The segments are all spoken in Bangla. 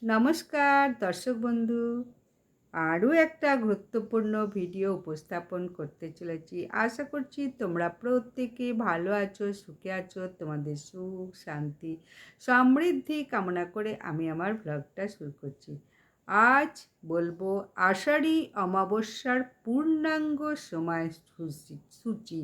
নমস্কার দর্শক বন্ধু, আরও একটা গুরুত্বপূর্ণ ভিডিও উপস্থাপন করতে চলেছি। আশা করছি তোমরা প্রত্যেকে ভালো আছো, সুখে আছো। তোমাদের সুখ, শান্তি, সমৃদ্ধি কামনা করে আমি আমার ব্লগটা শুরু করছি। আজ বলবো আষাঢ়ী অমাবস্যার পূর্ণাঙ্গ সময়সূচি।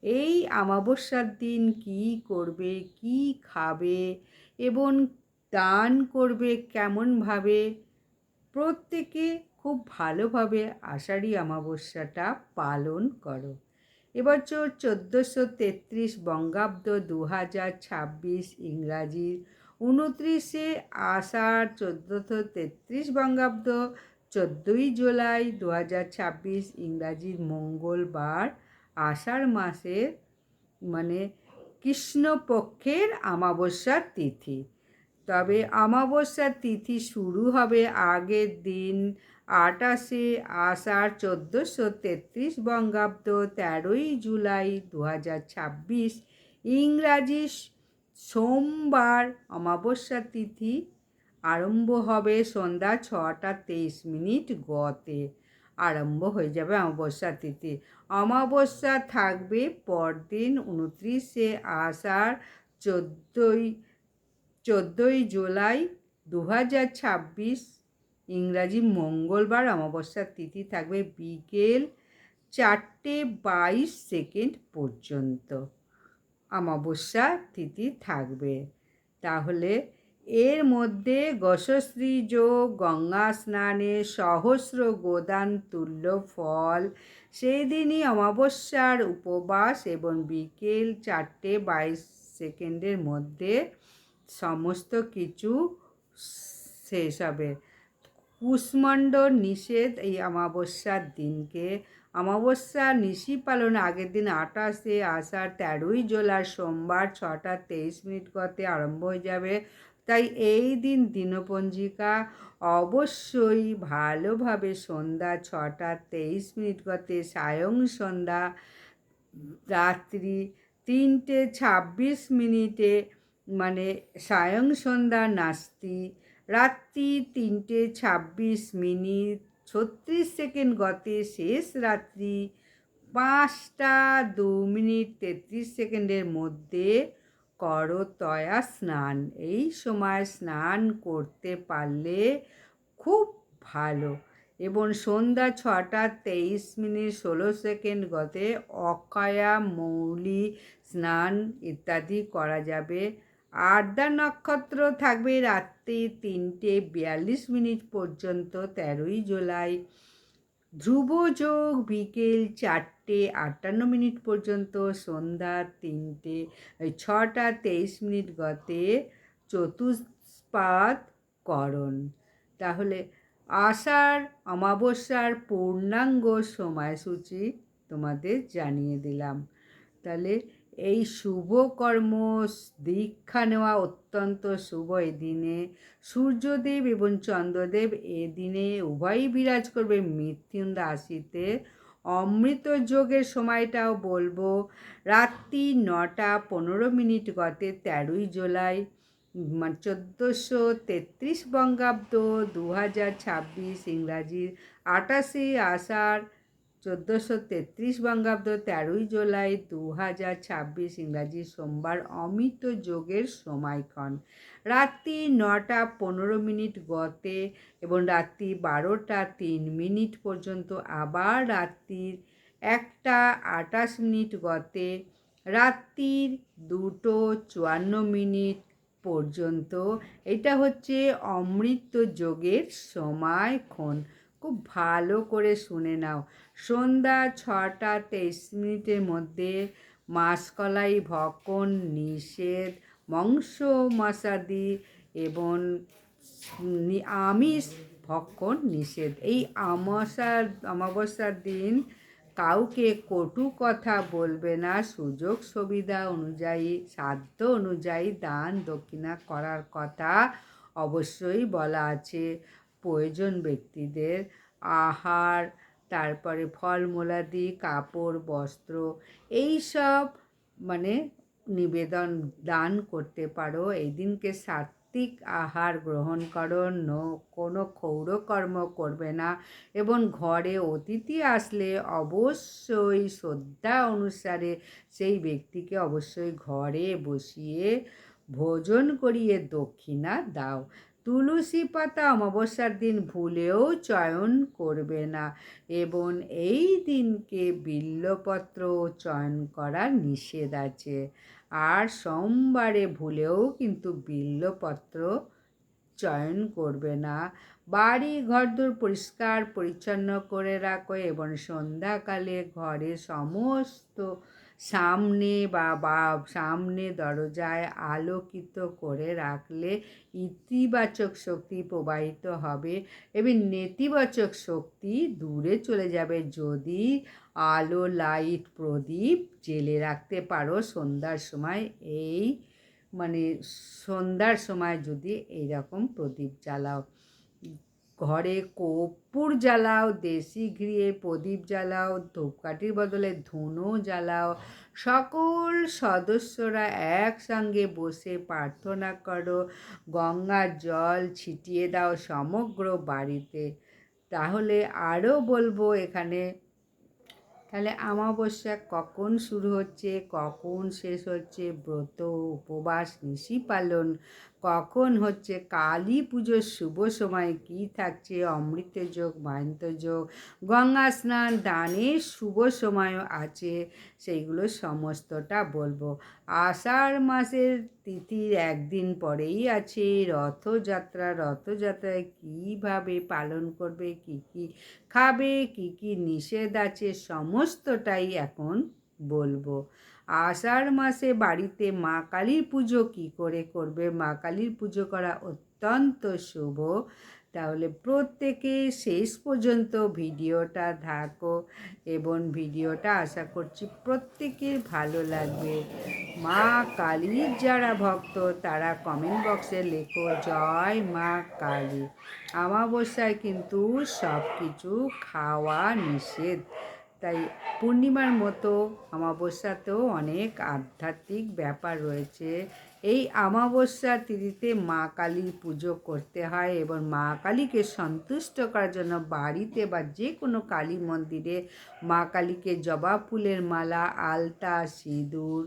এই অমাবস্যার দিন কী করবে, কী খাবে এবং দান করবে কেমনভাবে, প্রত্যেকে খুব ভালোভাবে আষাঢ়ী অমাবস্যাটা পালন করো। এবছর 1433 বঙ্গাব্দ 2026 ইংরাজির 29শে আষাঢ় 1433 বঙ্গাব্দ 14ই জুলাই 2026 ইংরাজির মঙ্গলবার আষাঢ় মাসের কৃষ্ণপক্ষের অমাবস্যার তিথি। তবে অমাবস্যার তিথি শুরু হবে আগের দিন 28শে আষাঢ় 1433 বঙ্গাব্দ 13ই জুলাই 2026 ইংরাজি সোমবার। অমাবস্যার তিথি আরম্ভ হবে সন্ধ্যা 6টা 23 গতে আরম্ভ হয়ে যাবে অমাবস্যার তিথি। অমাবস্যা থাকবে পরদিন 29শে আষাঢ় 14ই জুলাই 2026 ইংরাজি মঙ্গলবার। অমাবস্যার তিথি থাকবে বিকেল 4:22 পর্যন্ত অমাবস্যা তিথি থাকবে। তাহলে এর মধ্যে যশস্বী যোগ, গঙ্গা স্নানে সহস্র গোদান তুল্য ফল। সেই দিনই অমাবস্যার উপবাস এবং বিকেল 4:22 মধ্যে সমস্ত কিছু শেষ হবে। কুষ্মাণ্ড নিষেধ এই অমাবস্যার দিনকে। অমাবস্যা নিশি পালন আগের দিন 28শে আষাঢ় 13ই জুলাই সোমবার 6টা 23 গতে আরম্ভ হয়ে যাবে। তাই এই দিন দিনপঞ্জিকা অবশ্যই ভালোভাবে সন্ধ্যা 6টা 23 গতে সায়ং সন্ধ্যা রাত্রি 3:26 সায়ং সন্ধ্যা নাস্তি রাত্রি 3:26 36 গতে শেষ রাত্রি 5টা 2:33 মধ্যে করতয়া স্নান। এই সময় স্নান করতে পারলে খুব ভালো। এবং সন্ধ্যা 6টা 23:16 গতে অক্ষয়া মৌলি স্নান ইত্যাদি করা যাবে। আদ্রা নক্ষত্র থাকবে রাত্রি 3:42 পর্যন্ত 13ই জুলাই। ধ্রুব যোগ বিকেল 4:58 পর্যন্ত সন্ধ্যা 6টা 23 গতে চতুষ্পাদ করণ। তাহলে আষাঢ় অমাবস্যার পূর্ণাঙ্গ সময়সূচি তোমাদের জানিয়ে দিলাম। তাহলে এই শুভকর্ম দীক্ষা নেওয়া অত্যন্ত শুভ। এদিনে সূর্যদেব এবং চন্দ্রদেব এদিনে উভয়ই বিরাজ করবে মিথুন রাশিতে। অমৃত যোগের সময়টাও বলবো রাত্রি 9টা 15 গতে 13ই জুলাই 1433 বঙ্গাব্দ 2026 ইংরাজির 28শে আষাঢ় 1433 বঙ্গাব্দ 13ই জুলাই 2026 ইংরাজি সোমবার অমৃত যোগের সময়ক্ষণ রাত্রি 9টা 15 গতে এবং রাত্রি 12টা 3 পর্যন্ত। আবার রাত্রির 1টা 28 গতে রাত্রির 2টো 54 পর্যন্ত। এটা হচ্ছে অমৃত যোগের সময়ক্ষণ। খুব ভালো করে শুনে নাও। সন্ধ্যা 6টা 23 মধ্যে মাসকলাই ভক্ষণ নিষেধ, মাংস মশাদি এবং আমিষ ভক্ষণ নিষেধ। এই অমাবস্যার দিন কাউকে কটু কথা বলবে না। সুযোগ সুবিধা অনুযায়ী, সাধ্য অনুযায়ী দান দক্ষিণা করার কথা অবশ্যই বলা আছে। প্রয়োজন ব্যক্তিদের আহার, তারপরে ফলমূলাদি, কাপড়, বস্ত্র এইসব নিবেদন দান করতে পারো। এই দিনকে সাত্ত্বিক আহার গ্রহণ করো, কোনো ক্ষৌরকর্ম করবে না, এবং ঘরে অতিথি আসলে অবশ্যই শ্রদ্ধা অনুসারে সেই ব্যক্তিকে অবশ্যই ঘরে বসিয়ে ভোজন করিয়ে দক্ষিণা দাও। তুলসী পাতা অমাবস্যার দিন ভুলেও চয়ন করবে না, এবং এই দিনকে বিল্বপত্র চয়ন করা নিষেধ আছে। আর সোমবারে ভুলেও কিন্তু বিল্বপত্র চয়ন করবে না। বাড়ি ঘরদোর পরিষ্কার পরিচ্ছন্ন করে রাখো, এবং সন্ধ্যাকালে ঘরের সমস্ত সামনে বা সামনে দরজায় আলোকিত করে রাখলে ইতিবাচক শক্তি প্রবাহিত হবে এবং নেতিবাচক শক্তি দূরে চলে যাবে। যদি আলো, লাইট, প্রদীপ জেলে রাখতে পারো সন্ধ্যার সময়, সন্ধ্যার সময় যদি এইরকম প্রদীপ জ্বালাও, ঘরে কর্পূর জ্বালাও, দেশি ঘিয়ে প্রদীপ জ্বালাও, ধূপকাঠির বদলে ধুনো জ্বালাও, সকল সদস্যরা একসঙ্গে বসে প্রার্থনা করো, গঙ্গার জল ছিটিয়ে দাও সমগ্র বাড়িতে। তাহলে আরও বলবো এখানে, তাহলে অমাবস্যা কখন শুরু হচ্ছে, কখন শেষ হচ্ছে, ব্রত উপবাস নিশি পালন কখন হচ্ছে, কালী পুজোর শুভ সময় কী থাকছে, অমৃত যোগ, মায়ন্ত যোগ, গঙ্গা স্নান, দানের শুভ সময়ও আছে, সেইগুলো সমস্তটা বলবো। আষাঢ় মাসের তিথির একদিন পরেই আছে রথযাত্রা। রথযাত্রায় কীভাবে পালন করবে, কী কী খাবে, কী কী নিষেধ আছে, সমস্তটাই এখন বলবো। আষাঢ় মাসে বাড়িতে মা কালীর পুজো কী করে করবে, মা কালীর পুজো করা অত্যন্ত শুভ। তাহলে প্রত্যেকে শেষ পর্যন্ত ভিডিওটা থাকো, এবং ভিডিওটা আশা করছি প্রত্যেকের ভালো লাগবে। মা কালীর যারা ভক্ত তারা কমেন্ট বক্সে লেখো জয় মা কালী। অমাবস্যায় কিন্তু সব কিছু খাওয়া নিষেধ, তাই পূর্ণিমার মতো অমাবস্যাতেও অনেক আধ্যাত্মিক ব্যাপার রয়েছে। এই অমাবস্যা তিথিতে মা কালীর পুজো করতে হয়, এবং মা কালীকে সন্তুষ্ট করার জন্য বাড়িতে বা যে কোনো কালী মন্দিরে মা কালীকে জবা ফুলের মালা, আলতা, সিঁদুর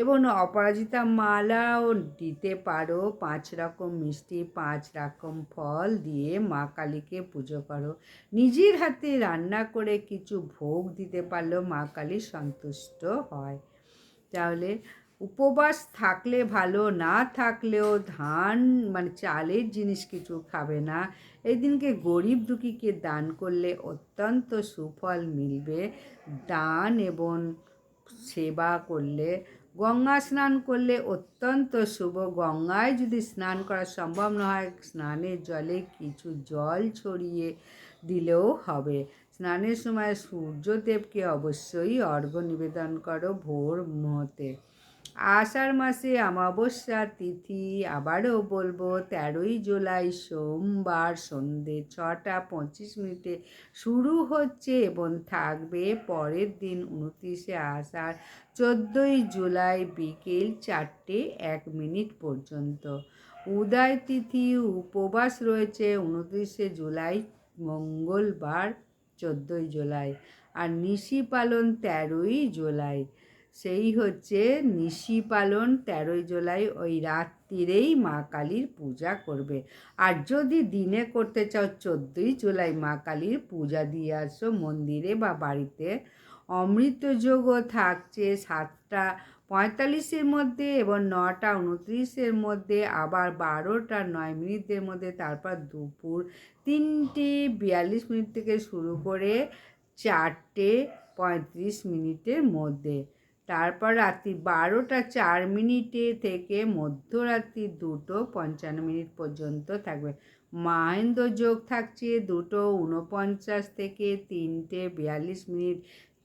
এবং অপরাজিতা মালাও দিতে পারো। 5 রকম মিষ্টি, 5 রকম ফল দিয়ে মা কালীকে পুজো করো। নিজের হাতে রান্না করে কিছু ভোগ দিতে পারলেও মা কালী সন্তুষ্ট হয়। তাহলে উপবাস থাকলে ভালো, না থাকলেও ধান চালের জিনিস কিছু খাবে না। এই দিনকে গরিব দুঃখীকে দান করলে অত্যন্ত সুফল মিলবে। দান এবং সেবা করলে, গঙ্গা স্নান করলে অত্যন্ত শুভ। গঙ্গায় যদি স্নান করা সম্ভব না হয়, স্নানের জলে কিছু জল ছড়িয়ে দিলেও হবে। স্নানের সময় সূর্যদেবকে অবশ্যই অর্ঘ্য নিবেদন করো ভোর মুহূর্তে। আষাঢ় মাসে অমাবস্যা তিথি আবারও বলবো 13ই জুলাই সোমবার সন্ধ্যে 6টা 25 শুরু হচ্ছে এবং থাকবে পরের দিন 29শে আষাঢ় 14ই জুলাই বিকেল 4:01 পর্যন্ত। উদয় তিথি উপবাস রয়েছে 29শে জুলাই মঙ্গলবার 14ই জুলাই, আর নিশি পালন 13ই জুলাই। সেই হচ্ছে নিশি পালন 13ই জুলাই, ওই রাত্রিরেই মা কালীর পূজা করবে। আর যদি দিনে করতে চাও 14ই জুলাই মা কালীর পূজা দিয়ে আসো মন্দিরে বা বাড়িতে। অমৃত যোগও থাকছে 7টা 45 মধ্যে এবং 9টা 29 মধ্যে, আবার 12টা 9 মধ্যে, তারপর দুপুর 3টে 42 থেকে শুরু করে 4টে 35 মধ্যে, তারপর রাত্রি 12টা 4 থেকে মধ্যরাত্রি 2টো 55 পর্যন্ত থাকবে। মাহেন্দ্র যোগ থাকছে 2টো 49 থেকে 3টে 42,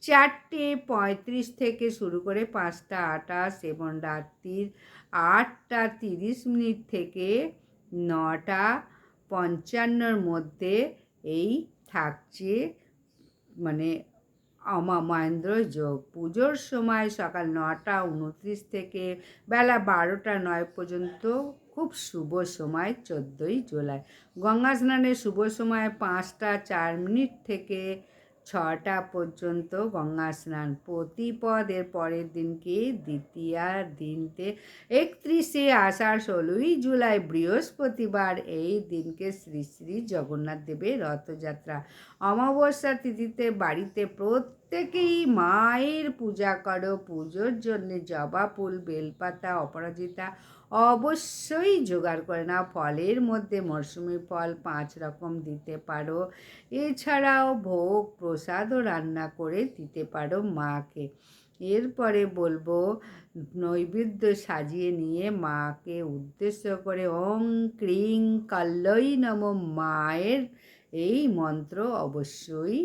4টে 35 থেকে শুরু করে 5টা 28 এবং রাত্রির 8টা 30 থেকে 9টা 55 মধ্যে এই থাকছে মহেন্দ্র যোগ। পুজোর সময় সকাল 9টা 29 থেকে বেলা 12টা 9 পর্যন্ত খুব শুভ সময় 14ই জুলাই। গঙ্গা স্নানের শুভ সময় 5টা 4 মিনিট থেকে 6টা পর্যন্ত গঙ্গা স্নান। প্রতিপদ এর পরের দিনকে দ্বিতীয়া দিনতে 31শে আষাঢ় 16ই জুলাই বৃহস্পতিবার। এই দিনকে শ্রী শ্রী জগন্নাথ দেবের রথযাত্রা। অমাবস্যা তিথিতে বাড়িতে প্রত্যেকেই মায়ের পূজা করো। পুজোর জন্যে জবা ফুল, বেলপাতা, অপরাজিতা অবশ্যই জোগাড় করে নাও। ফলের মধ্যে মরশুমি ফল 5 রকম দিতে পারো। এছাড়াও ভোগ প্রসাদও রান্না করে দিতে পারো মাকে। এরপরে বলবো নৈবেদ্য সাজিয়ে নিয়ে মাকে উদ্দেশ্য করে ওং ক্রিং কাল্যই নমঃ মায়ের এই মন্ত্র অবশ্যই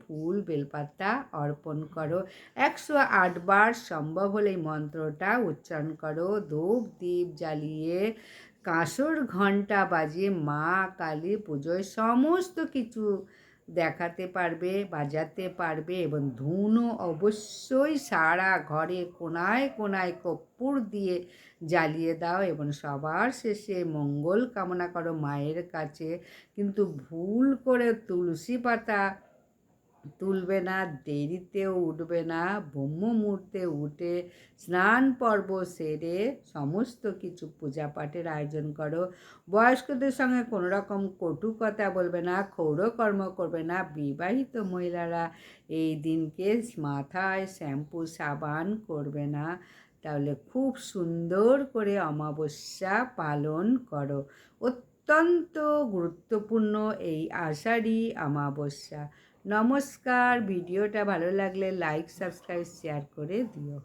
ফুল বেলপাতা অর্পণ করো। 108 বার সম্ভব হলে এই মন্ত্রটা উচ্চারণ করো। ধূপ দীপ জ্বালিয়ে কাঁসর ঘণ্টা বাজিয়ে মা কালী পুজোয় সমস্ত কিছু দেখাতে পারবে, বাজাতে পারবে এবং ধুনো অবশ্যই সারা ঘরে কোনায় কোনায় কর্পূর দিয়ে জ্বালিয়ে দাও এবং সবার শেষে মঙ্গল কামনা করো মায়ের কাছে। কিন্তু ভুল করে তুলসী পাতা তুলবে না, দেরিতেও উঠবে না। ব্রহ্ম মুহূর্তে উঠে স্নান পর্ব সেরে সমস্ত কিছু পূজা পাঠের আয়োজন করো। বয়স্কদের সঙ্গে কোনো রকম কটু কথা বলবে না, ক্ষৌরকর্ম করবে না। বিবাহিত মহিলারা এই দিনকে মাথায় শ্যাম্পু সাবান করবে না। তাহলে খুব সুন্দর করে অমাবস্যা পালন করো। অত্যন্ত গুরুত্বপূর্ণ এই আষাঢ়ী অমাবস্যা। নমস্কার। ভিডিওটা ভালো লাগলে লাইক, সাবস্ক্রাইব, শেয়ার করে দিও।